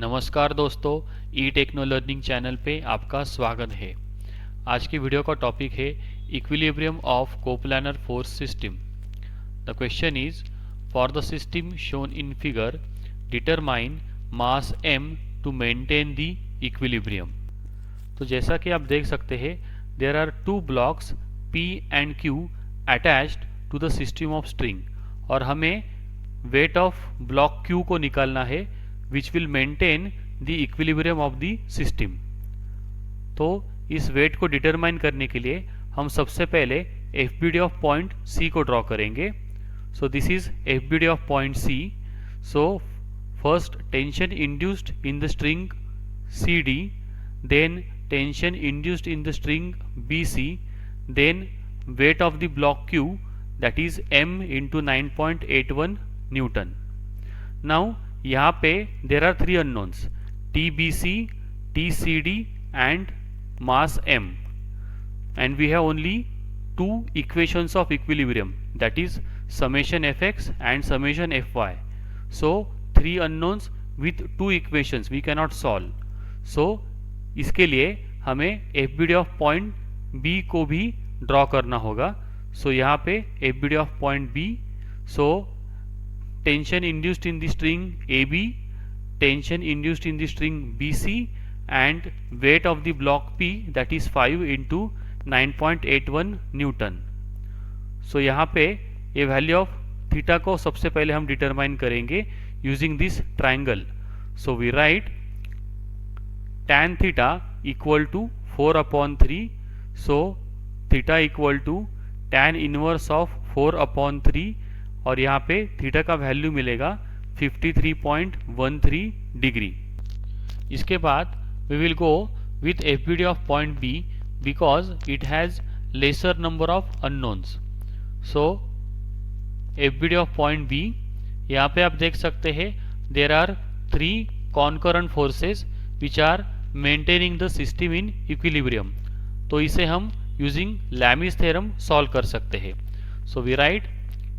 नमस्कार दोस्तों, ई techno learning channel पे आपका स्वागत है। आज की वीडियो का टॉपिक है equilibrium of coplanar force system. The question is for the system shown in figure determine mass m to maintain the equilibrium. तो जैसा कि आप देख सकते हैं, there are two blocks P and Q attached to the system of string और हमें weight of block Q को निकालना है which will maintain the equilibrium of the system। तो इस वेट को डिटरमाइन करने के लिए हम सबसे पहले FBD ऑफ पॉइंट C को ड्रॉ करेंगे। So this is FBD of point C। So first tension induced in the string CD, then tension induced in the string BC, then weight of the block Q that is M into 9.81 newton. Now यहाँ पे there are three unknowns TBC, TCD and mass M, and we have only two equations of equilibrium, that is summation fx and summation fy. So three unknowns with two equations we cannot solve. So इसके लिए हमें FBD of point B को भी draw करना होगा। सो यहाँ पे FBD of point B, so tension induced in the string AB, tension induced in the string BC and weight of the block P that is 5 into 9.81 newton. So यहाँ पे ये value of theta को सबसे पहले हम determine करेंगे using this triangle. So we write tan theta equal to 4/3। So theta equal to tan inverse of 4/3 और यहाँ पे थीटा का वैल्यू मिलेगा 53.13 डिग्री। इसके बाद we will go with FBD of point B because it has lesser number of unknowns. So FBD of point B, यहाँ पे आप देख सकते हैं there are three concurrent forces which are maintaining the system in equilibrium. तो इसे हम using Lami's theorem solve कर सकते हैं। So we write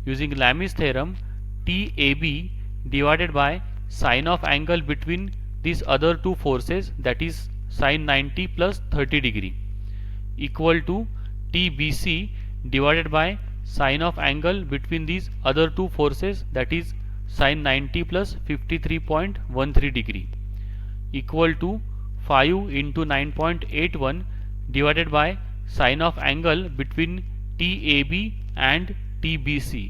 using Lami's theorem TAB divided by sine of angle between these other two forces, that is sine 90 plus 30 degree, equal to TBC divided by sine of angle between these other two forces, that is sine 90 plus 53.13 degree, equal to 5 into 9.81 divided by sine of angle between TAB and TBC,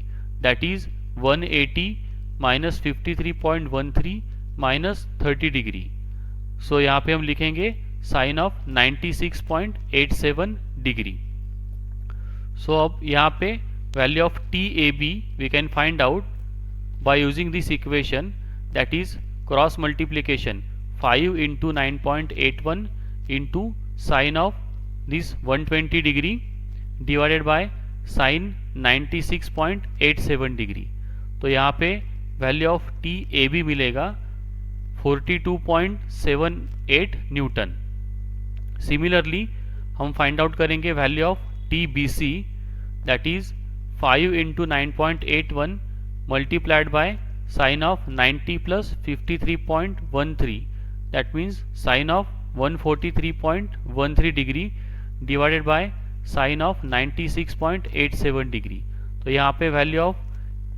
that is 180 minus 53.13 minus 30 degree. So यहाँ पे हम लिखेंगे sign of 96.87 degree. सो अब यहाँ पे value of TAB we can find out by using this equation, that is cross multiplication 5 into 9.81 into sine of this 120 degree divided by sine 96.87 degree. तो यहाँ पे वैल्यू ऑफ TAB मिलेगा 42.78 newton. Similarly हम find out करेंगे value of TBC, that is 5 into 9.81 multiplied by sine of 90 plus 53.13, that means sine of 143.13 degree divided by sine of 96.87 degree. तो यहाँ पे value of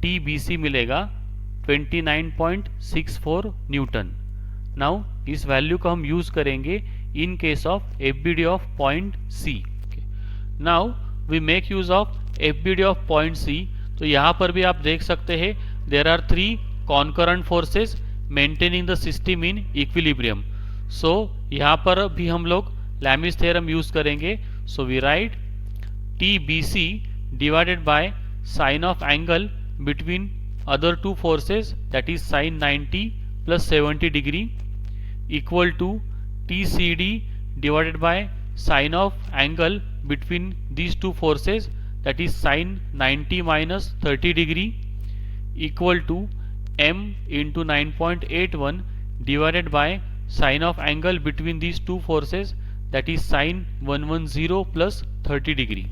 TBC मिलेगा 29.64 Newton. Now इस value को हम use करेंगे in case of FBD of point C। Now we make use of FBD of point C। तो यहाँ पर भी आप देख सकते हैं there are three concurrent forces maintaining the system in equilibrium. So यहाँ पर भी हम लोग लैमिस थ्योरम यूज करेंगे। So we write TBC divided by sine of angle between other two forces, that is sine 90 plus 70 degree, equal to TCD divided by sine of angle between these two forces, that is sine 90 minus 30 degree, equal to M into 9.81 divided by sine of angle between these two forces, that is sine 110 plus 30 degree.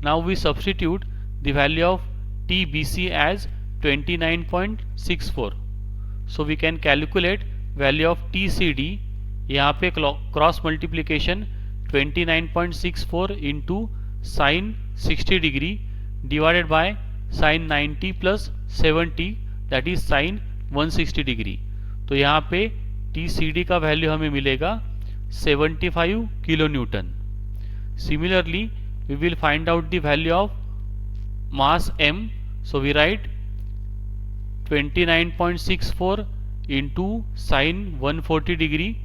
Now we substitute the value of TBC as 29.64. So we can calculate value of TCD. यहाँ पे cross multiplication 29.64 इंटू साइन 60 degree divided by sine 90 plus 70 that is sine 160 degree. तो यहाँ पे TCD का value हमें मिलेगा 75 kilo newton. Similarly, we will find out the value of mass M. So we write 29.64 into sine 140 degree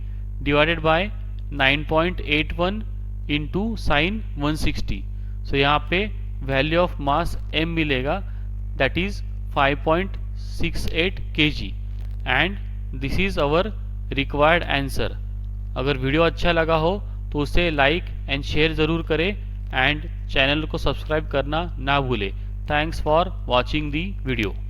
divided by 9.81 into sine 160. So यहाँ पे value of mass M मिलेगा that is 5.68 kg and this is our required answer. अगर video अच्छा लगा हो तो उसे like and share ज़रूर करें एंड चैनल को सब्सक्राइब करना ना भूलें. Thanks for watching the video.